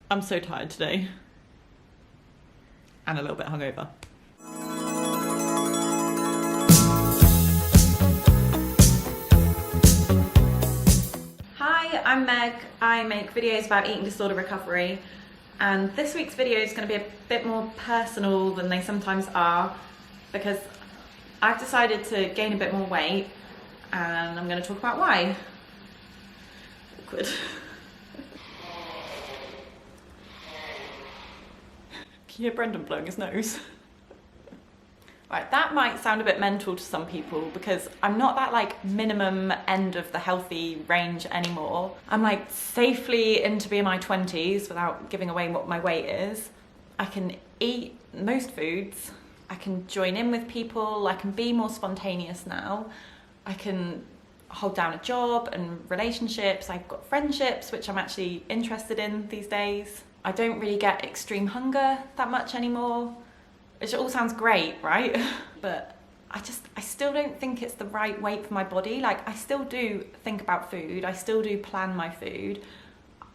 I'm so tired today. And a little bit hungover. Hi, I'm Meg. I make videos about eating disorder recovery. And this week's video is going to be a bit more personal than they sometimes are, because I've decided to gain a bit more weight and I'm going to talk about why. Awkward. Can you hear Brendan blowing his nose? Right, that might sound a bit mental to some people because I'm not that like minimum end of the healthy range anymore. I'm like safely into being my 20s without giving away what my weight is. I can eat most foods. I can join in with people. I can be more spontaneous now. I can hold down a job and relationships. I've got friendships, which I'm actually interested in these days. I don't really get extreme hunger that much anymore. Which all sounds great, right? But I still don't think it's the right weight for my body. Like, I still do think about food. I still do plan my food.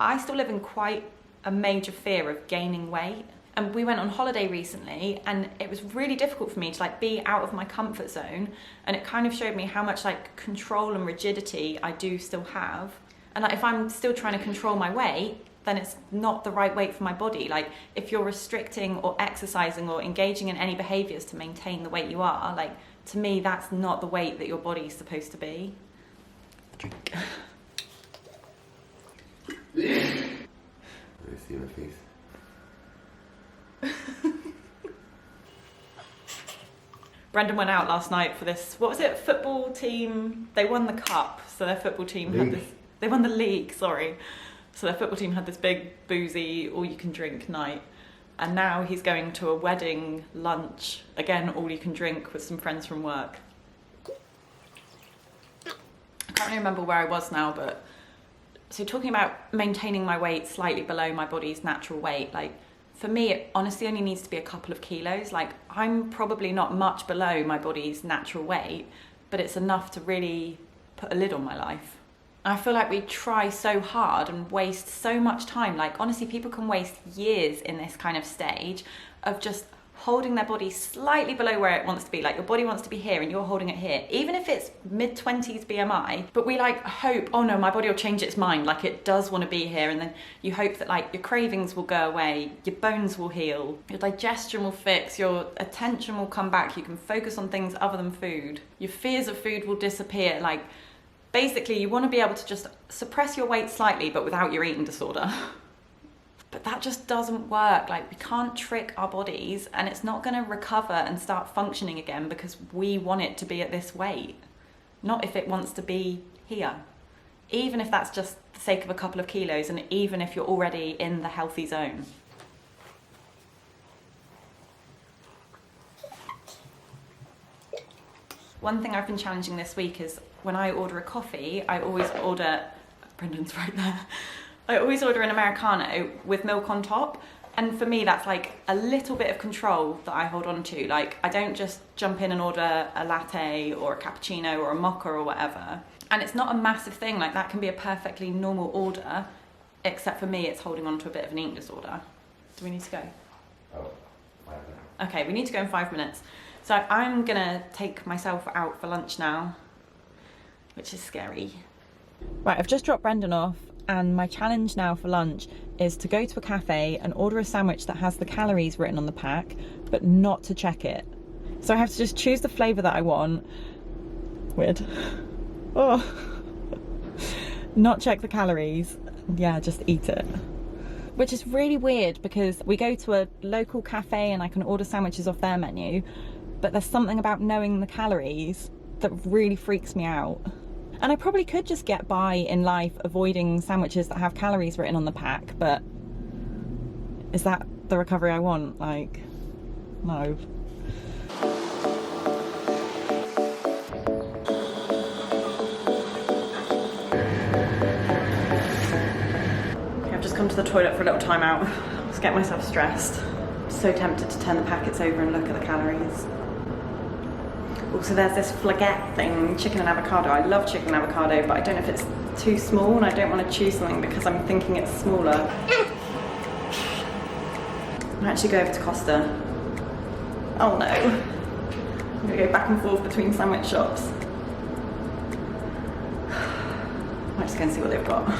I still live in quite a major fear of gaining weight. And we went on holiday recently and it was really difficult for me to like be out of my comfort zone. And it kind of showed me how much like control and rigidity I do still have. And like, if I'm still trying to control my weight, then it's not the right weight for my body. Like, if you're restricting or exercising or engaging in any behaviours to maintain the weight you are, like, to me, that's not the weight that your body is supposed to be. Drink. Let me see my face. Brendan went out last night for this, what was it, football team? They won the cup, so their football team had this, they won the league, sorry. So their football team had this big boozy all-you-can-drink night, and now he's going to a wedding lunch, again all-you-can-drink with some friends from work. I can't really remember where I was now, but so talking about maintaining my weight slightly below my body's natural weight, like for me it honestly only needs to be a couple of kilos. Like, I'm probably not much below my body's natural weight, but it's enough to really put a lid on my life. I feel like we try so hard and waste so much time. Like, honestly, people can waste years in this kind of stage of just holding their body slightly below where it wants to be. Like, your body wants to be here and you're holding it here, even if it's mid-20s BMI. But we like hope, oh no, my body will change its mind. Like, it does want to be here. And then you hope that like your cravings will go away, your bones will heal, your digestion will fix, your attention will come back. You can focus on things other than food. Your fears of food will disappear. Like, basically, you want to be able to just suppress your weight slightly, but without your eating disorder. But that just doesn't work. Like, we can't trick our bodies, and it's not going to recover and start functioning again because we want it to be at this weight, not if it wants to be here. Even if that's just the sake of a couple of kilos, and even if you're already in the healthy zone. One thing I've been challenging this week is when I order a coffee, I always order, Brendan's right there, I always order an Americano with milk on top. And for me, that's like a little bit of control that I hold on to. Like, I don't just jump in and order a latte or a cappuccino or a mocha or whatever. And it's not a massive thing, like that can be a perfectly normal order, except for me, it's holding on to a bit of an eating disorder. Do we need to go? Oh, 5 minutes. Okay, we need to go in 5 minutes. So I'm gonna take myself out for lunch now, which is scary. Right, I've just dropped Brendan off, and my challenge now for lunch is to go to a cafe and order a sandwich that has the calories written on the pack, but not to check it. So I have to just choose the flavour that I want. Weird. Oh. Not check the calories. Yeah, just eat it. Which is really weird because we go to a local cafe and I can order sandwiches off their menu, but there's something about knowing the calories that really freaks me out. And I probably could just get by in life avoiding sandwiches that have calories written on the pack, but is that the recovery I want? Like, no. Okay, I've just come to the toilet for a little time out. Just get myself stressed. I'm so tempted to turn the packets over and look at the calories. Also, there's this flaggette thing, chicken and avocado. I love chicken and avocado, but I don't know if it's too small and I don't want to choose something because I'm thinking it's smaller. I actually go over to Costa. Oh no. I'm gonna go back and forth between sandwich shops. I'm just gonna see what they've got.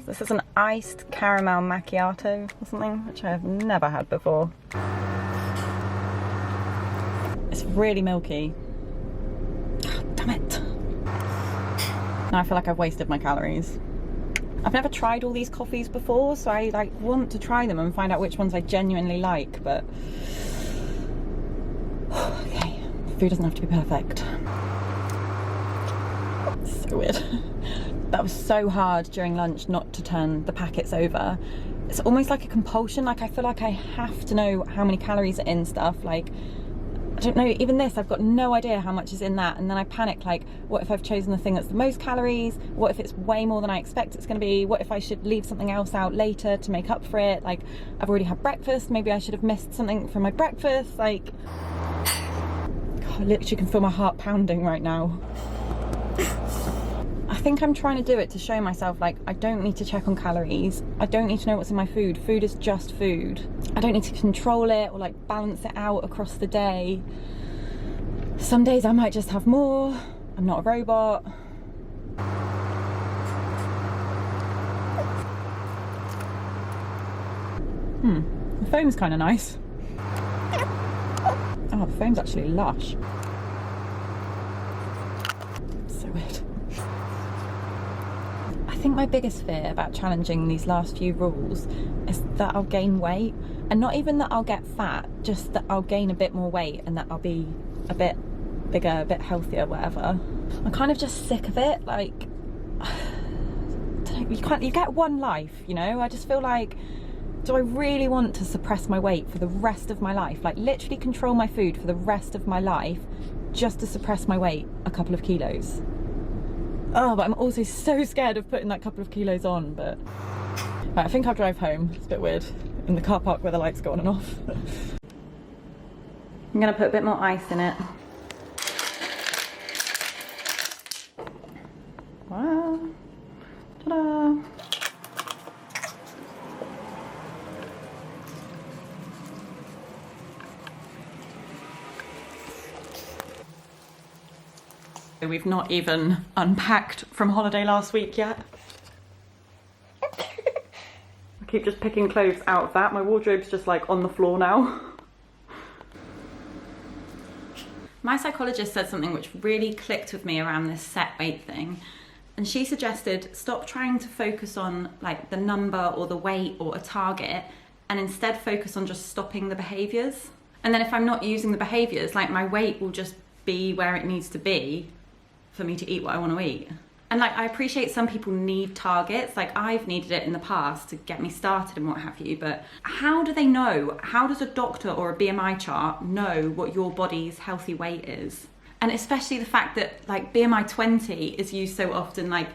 This is an iced caramel macchiato or something, which I have never had before. It's really milky. God damn it. Now I feel like I've wasted my calories. I've never tried all these coffees before, so I like want to try them and find out which ones I genuinely like, but okay, food doesn't have to be perfect. So weird. That was so hard during lunch not to turn the packets over. It's almost like a compulsion. Like I feel like I have to know how many calories are in stuff. Like, I don't know, even this, I've got no idea how much is in that. And then I panic, like, what if I've chosen the thing that's the most calories? What if it's way more than I expect it's gonna be? What if I should leave something else out later to make up for it? Like, I've already had breakfast, maybe I should have missed something from my breakfast. Like, God, I literally can feel my heart pounding right now. I think I'm trying to do it to show myself, like, I don't need to check on calories. I don't need to know what's in my food. Food is just food. I don't need to control it or like balance it out across the day. Some days I might just have more. I'm not a robot. The foam's kind of nice. Oh, the foam's actually lush. So weird. I think my biggest fear about challenging these last few rules is that I'll gain weight, and not even that I'll get fat, just that I'll gain a bit more weight and that I'll be a bit bigger, a bit healthier, whatever. I'm kind of just sick of it. Like, you get one life, you know? I just feel like, do I really want to suppress my weight for the rest of my life? Like, literally control my food for the rest of my life just to suppress my weight a couple of kilos? Oh, but I'm also so scared of putting that couple of kilos on, but... Right, I think I'll drive home. It's a bit weird in the car park where the lights go on and off. I'm gonna put a bit more ice in it. Wow. Ta-da! We've not even unpacked from holiday last week yet. I keep just picking clothes out of that. My wardrobe's just like on the floor now. My psychologist said something which really clicked with me around this set weight thing. And she suggested stop trying to focus on like the number or the weight or a target, and instead focus on just stopping the behaviours. And then if I'm not using the behaviours, like my weight will just be where it needs to be for me to eat what I want to eat. And like, I appreciate some people need targets, like I've needed it in the past to get me started and what have you, but how do they know? How does a doctor or a BMI chart know what your body's healthy weight is? And especially the fact that like BMI 20 is used so often, like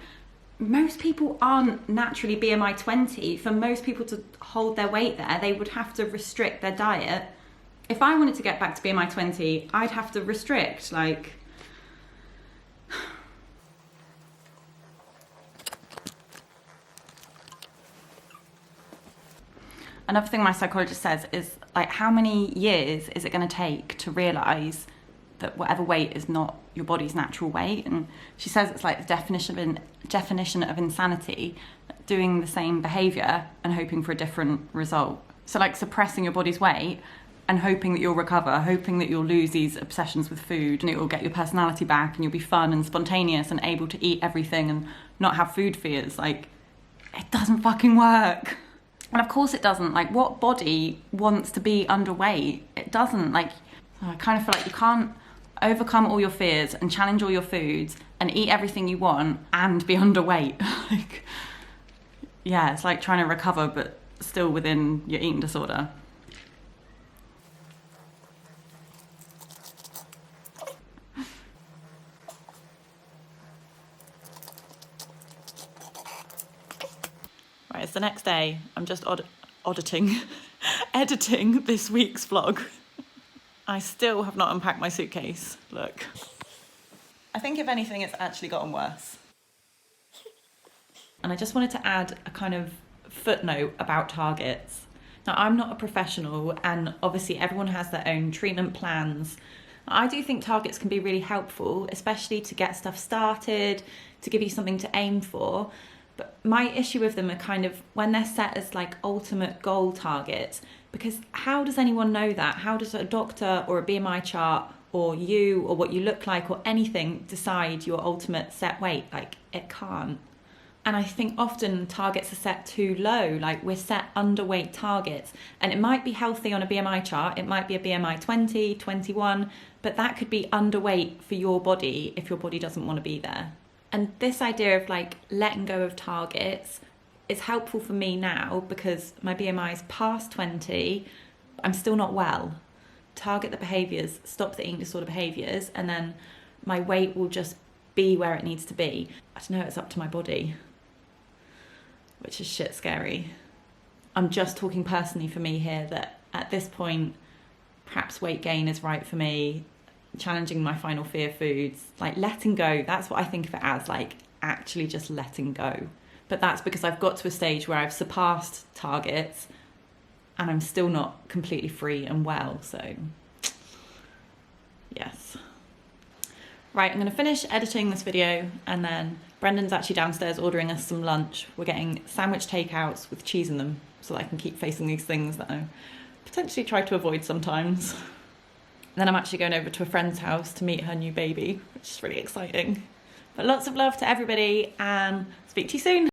most people aren't naturally BMI 20. For most people to hold their weight there, they would have to restrict their diet. If I wanted to get back to BMI 20, I'd have to restrict, like, another thing my psychologist says is, like, how many years is it going to take to realise that whatever weight is not your body's natural weight? And she says it's like the definition of insanity, doing the same behaviour and hoping for a different result. So like suppressing your body's weight and hoping that you'll recover, hoping that you'll lose these obsessions with food and it will get your personality back and you'll be fun and spontaneous and able to eat everything and not have food fears. Like, it doesn't fucking work. And of course it doesn't. Like, what body wants to be underweight? It doesn't. Like, I kind of feel like you can't overcome all your fears and challenge all your foods and eat everything you want and be underweight. Like, yeah, it's like trying to recover but still within your eating disorder. Right, it's the next day. I'm just editing this week's vlog. I still have not unpacked my suitcase. Look. I think if anything, it's actually gotten worse. And I just wanted to add a kind of footnote about targets. Now, I'm not a professional, and obviously everyone has their own treatment plans. I do think targets can be really helpful, especially to get stuff started, to give you something to aim for. But my issue with them are kind of when they're set as like ultimate goal targets, because how does anyone know that? How does a doctor or a BMI chart or you or what you look like or anything decide your ultimate set weight? Like, it can't. And I think often targets are set too low, like we're set underweight targets, and it might be healthy on a BMI chart, it might be a BMI 20, 21, but that could be underweight for your body if your body doesn't want to be there. And this idea of like letting go of targets is helpful for me now because my BMI is past 20, I'm still not well. Target the behaviours, stop the eating disorder behaviours, and then my weight will just be where it needs to be. I don't know, it's up to my body, which is shit scary. I'm just talking personally for me here that at this point, perhaps weight gain is right for me. Challenging my final fear foods, like letting go, that's what I think of it as, like actually just letting go. But that's because I've got to a stage where I've surpassed targets and I'm still not completely free and well, so yes. Right, I'm going to finish editing this video and then Brendan's actually downstairs ordering us some lunch. We're getting sandwich takeouts with cheese in them so that I can keep facing these things that I potentially try to avoid sometimes. And then I'm actually going over to a friend's house to meet her new baby, which is really exciting. But lots of love to everybody and speak to you soon.